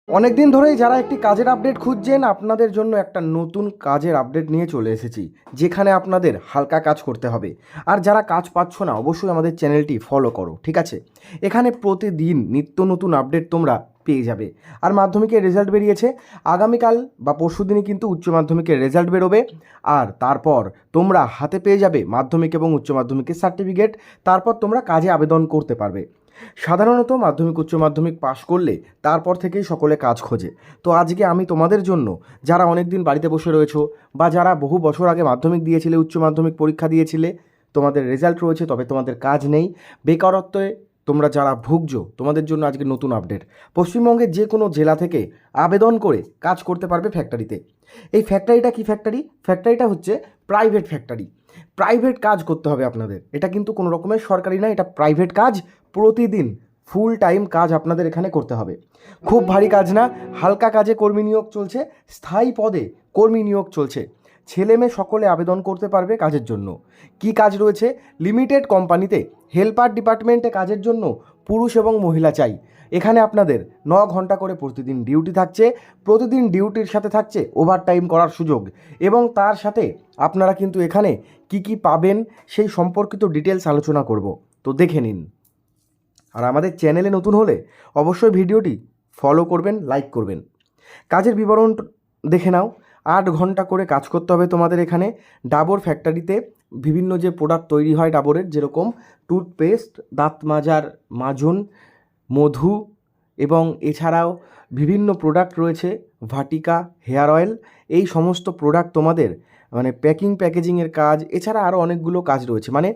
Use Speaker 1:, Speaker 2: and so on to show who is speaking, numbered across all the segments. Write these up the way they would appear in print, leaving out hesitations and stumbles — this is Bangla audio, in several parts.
Speaker 1: অনেক দিন ধরেই যারা একটি কাজের আপডেট খুঁজছেন আপনাদের জন্য একটা নতুন কাজের আপডেট নিয়ে চলে এসেছি, যেখানে আপনাদের হালকা কাজ করতে হবে। আর যারা কাজ পাচ্ছ না অবশ্যই আমাদের চ্যানেলটি ফলো করো, ঠিক আছে? এখানে প্রতিদিন নিত্য নতুন আপডেট তোমরা পেয়ে যাবে। আর মাধ্যমিকের রেজাল্ট বেরিয়েছে, আগামীকাল বা পরশুদিনই কিন্তু উচ্চ মাধ্যমিকের রেজাল্ট বেরোবে। আর তারপর তোমরা হাতে পেয়ে যাবে মাধ্যমিক এবং উচ্চ মাধ্যমিকের সার্টিফিকেট। তারপর তোমরা কাজে আবেদন করতে পারবে। সাধারণত মাধ্যমিক উচ্চ মাধ্যমিক পাশ করলে তারপর থেকেই সকলে কাজ খোঁজে। তো আজকে আমি তোমাদের জন্য, যারা অনেক দিন বাড়িতে বসে রয়েছো বা যারা বহু বছর আগে মাধ্যমিক দিয়েছিলে, উচ্চ মাধ্যমিক পরীক্ষা দিয়েছিলে, তোমাদের রেজাল্ট রয়েছে তবে তোমাদের কাজ নেই, বেকারত্বে তোমরা যারা ভুগছো, তোমাদের জন্য আজকে নতুন আপডেট। পশ্চিমবঙ্গের যে কোনো জেলা থেকে আবেদন করে কাজ করতে পারবে ফ্যাক্টরিতে। এই ফ্যাক্টরিটা কি ফ্যাক্টরি? ফ্যাক্টরিটা হচ্ছে প্রাইভেট ফ্যাক্টরি। প্রাইভেট কাজ করতে হবে আপনাদের। এটা কিন্তু কোনো রকমের সরকারি না, এটা প্রাইভেট কাজ। প্রতিদিন ফুল টাইম কাজ আপনাদের এখানে করতে হবে। খুব ভারী কাজ না, হালকা কাজে কর্মী নিয়োগ চলছে, স্থায়ী পদে কর্মী নিয়োগ চলছে। ছেলে মেয়ে সকলে আবেদন করতে পারবে কাজের জন্য। কি কাজ রয়েছে? লিমিটেড কোম্পানিতে হেল্পার ডিপার্টমেন্টে কাজের জন্য পুরুষ এবং মহিলা চাই। এখানে আপনাদের 9 ঘন্টা করে প্রতিদিন ডিউটি থাকছে। প্রতিদিন ডিউটির সাথে থাকছে ওভারটাইম করার সুযোগ, এবং তার সাথে আপনারা কিন্তু এখানে কি পাবেন সেই সম্পর্কিত ডিটেলস আলোচনা করব। তো দেখে নিন। আর আমাদের চ্যানেলে নতুন হলে অবশ্যই ভিডিওটি ফলো করবেন, লাইক করবেন। কাজের বিবরণ দেখে নাও। 8 ঘন্টা করে কাজ করতে হবে তোমাদের এখানে। ডাবর ফ্যাক্টরিতে বিভিন্ন যে প্রোডাক্ট তৈরি হয় ডাবরের, যেরকম টুথপেস্ট, দাঁত মাজার মাজুন, মধু, এবং এছাড়াও বিভিন্ন প্রোডাক্ট রয়েছে, ভাটিকা, হেয়ার অয়েল। এই সমস্ত প্রোডাক্ট তোমাদের মানে প্যাকেজিংয়ের কাজ, এছাড়া আরও অনেকগুলো কাজ রয়েছে। মানে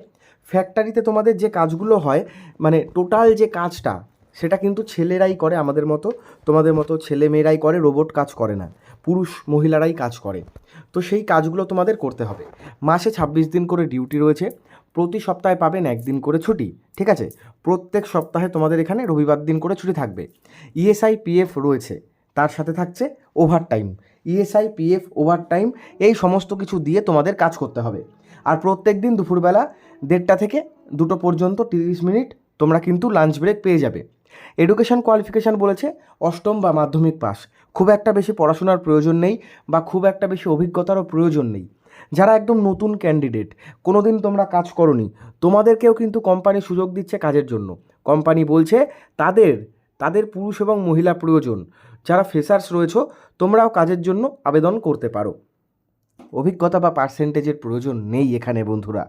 Speaker 1: ফ্যাক্টরিতে তোমাদের যে কাজগুলো হয়, মানে টোটাল যে কাজটা, সেটা কিন্তু ছেলেরাই করে। আমাদের মতো তোমাদের মতো ছেলে মেয়েরাই করে, রোবট কাজ করে না, পুরুষ মহিলারাই কাজ করে। তো সেই কাজগুলো তোমাদের করতে হবে। মাসে 26 দিন করে ডিউটি রয়েছে। প্রতি সপ্তাহে পাবেন 1 দিন করে ছুটি, ঠিক আছে? প্রত্যেক সপ্তাহে তোমাদের এখানে রবিবার দিন করে ছুটি থাকবে। ইএসআই পিএফ রয়েছে, তার সাথে থাকছে ওভারটাইম। ইএসআই পিএফ, ওভারটাইম, এই সমস্ত কিছু দিয়ে তোমাদের কাজ করতে হবে। আর প্রত্যেক দিন দুপুরবেলা 1:30 থেকে 2 পর্যন্ত 30 মিনিট তোমরা কিন্তু লাঞ্চ ব্রেক পেয়ে যাবে। এডুকেশন কোয়ালিফিকেশান বলেছে অষ্টম বা মাধ্যমিক পাস। খুব একটা বেশি পড়াশোনার প্রয়োজন নেই বা খুব একটা বেশি অভিজ্ঞতারও প্রয়োজন নেই। যারা একদম নতুন ক্যান্ডিডেট, কোনো দিন তোমরা কাজ করোনি, তোমাদেরকেও কিন্তু কোম্পানি সুযোগ দিচ্ছে কাজের জন্য। কোম্পানি বলছে তাদের তাদের পুরুষ এবং মহিলা প্রয়োজন। যারা ফ্রেশার্স রয়েছো, তোমরাও কাজের জন্য আবেদন করতে পারো। অভিজ্ঞতা বা পার্সেন্টেজের প্রয়োজন নেই এখানে বন্ধুরা।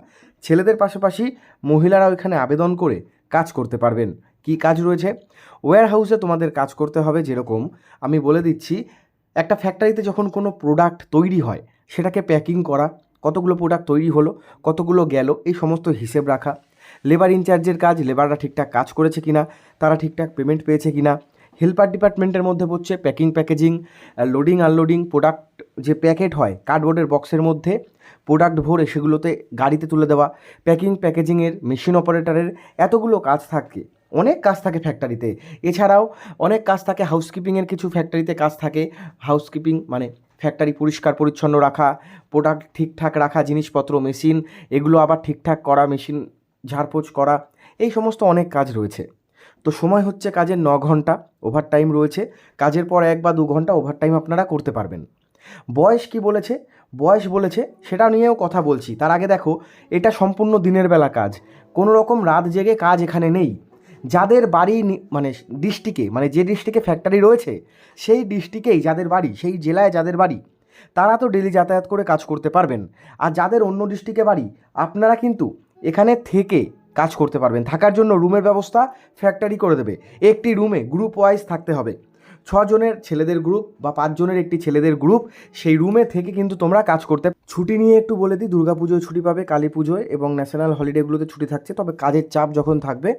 Speaker 1: ছেলেদের পাশাপাশি মহিলারাও এখানে আবেদন করে কাজ করতে পারবেন। কি কাজ রয়েছে? ওয়্যার হাউসে তোমাদের কাজ করতে হবে। যেরকম আমি বলে দিচ্ছি, একটা ফ্যাক্টরিতে যখন কোনো প্রোডাক্ট তৈরি হয়, সেটাকে প্যাকিং করা, কতগুলো প্রোডাক্ট তৈরি হলো, কতগুলো গেল, এই সমস্ত হিসেব রাখা। লেবার ইনচার্জের কাজ, লেবাররা ঠিকঠাক কাজ করেছে কিনা, তারা ঠিকঠাক পেমেন্ট পেয়েছে কিনা। হেল্পার ডিপার্টমেন্টের মধ্যে পড়ছে packing, packaging, loading unloading. Product যে প্যাকেট হয় কার্ডবোর্ডের বক্সের মধ্যে, প্রোডাক্ট ভরে সেগুলোতে গাড়িতে তুলে দেওয়া। প্যাকিং, প্যাকেজিংয়ের, মেশিন অপারেটরের এতগুলো কাজ থাকে। অনেক কাজ থাকে ফ্যাক্টরিতে। এছাড়াও অনেক কাজ থাকে হাউসকিপিংয়ের, কিছু ফ্যাক্টরিতে কাজ থাকে। হাউসকিপিং মানে ফ্যাক্টরি পরিষ্কার পরিচ্ছন্ন রাখা, প্রোডাক্ট ঠিকঠাক রাখা, জিনিসপত্র, মেশিন, এগুলো আবার ঠিকঠাক করা, মেশিন ঝাড়পোছ করা, এই সমস্ত অনেক কাজ রয়েছে। তো সময় হচ্ছে কাজের 9 ঘন্টা, ওভারটাইম রয়েছে। কাজের পর 1 বা 2 ঘন্টা ওভারটাইম আপনারা করতে পারবেন। বয়স কি বলেছে? বয়স বলেছে সেটা নিয়েও কথা বলছি। তার আগে দেখো, এটা সম্পূর্ণ দিনের বেলা কাজ, কোনো রকম রাত জেগে কাজ এখানে নেই। যাদের বাড়ি মানে ডিস্ট্রিক্টে, মানে যে ডিস্ট্রিক্টে ফ্যাক্টরি রয়েছে সেই ডিস্ট্রিক্টেই যাদের বাড়ি, সেই জেলায় যাদের বাড়ি, তারা তো ডেলি যাতায়াত করে কাজ করতে পারবেন। আর যাদের অন্য ডিস্ট্রিক্টে বাড়ি, আপনারা কিন্তু এখানে থেকে কাজ করতে পারবেন। থাকার জন্য রুমের ব্যবস্থা ফ্যাক্টরি করে দেবে। একটি রুমে গ্রুপ ওয়াইজ থাকতে হবে। 6 জনের ছেলেদের গ্রুপ বা 5 জনের একটি ছেলেদের গ্রুপ, সেই রুমে থেকে কিন্তু তোমরা কাজ করতে। ছুটি নিয়ে একটু বলে দিই, দুর্গাপুজোয় ছুটি পাবে, কালী পুজোয় এবং ন্যাশনাল হলিডেগুলোতে ছুটি থাকছে। তবে কাজের চাপ যখন থাকবে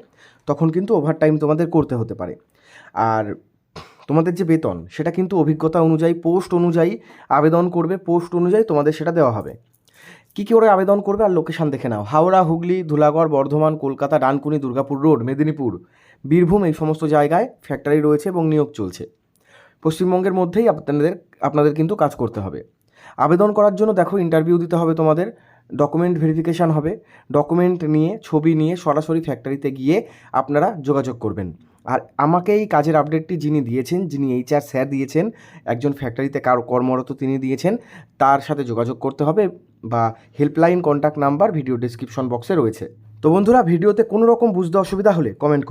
Speaker 1: তখন কিন্তু ওভারটাইম তোমাদের করতে হতে পারে। আর তোমাদের যে বেতন, সেটা কিন্তু অভিজ্ঞতা অনুযায়ী, পোস্ট অনুযায়ী আবেদন করবে, পোস্ট অনুযায়ী তোমাদের সেটা দেওয়া হবে। কী করে আবেদন করবে আর লোকেশান দেখে নাও। হাওড়া, হুগলি, ধুলাগড়, বর্ধমান, কলকাতা, ডানকুনি, দুর্গাপুর রোড, মেদিনীপুর, বীরভূম, এই সমস্ত জায়গায় ফ্যাক্টরি রয়েছে এবং নিয়োগ চলছে। পশ্চিমবঙ্গের মধ্যেই আপনাদের কিন্তু কাজ করতে হবে। আবেদন করার জন্য দেখো, ইন্টারভিউ দিতে হবে তোমাদের, ডকুমেন্ট ভেরিফিকেশান হবে। ডকুমেন্ট নিয়ে, ছবি নিয়ে সরাসরি ফ্যাক্টরিতে গিয়ে আপনারা যোগাযোগ করবেন। আর আমাকে এই কাজের আপডেটটি যিনি দিয়েছেন, যিনি HR স্যার দিয়েছেন, একজন ফ্যাক্টরিতে কর্মরত তিনি দিয়েছেন, তার সাথে যোগাযোগ করতে হবে বা helpline contact number video description বক্সে রয়েছে। তো বন্ধুরা, ভিডিওতে কোনো রকম বুঝতে অসুবিধা হলে কমেন্ট করতে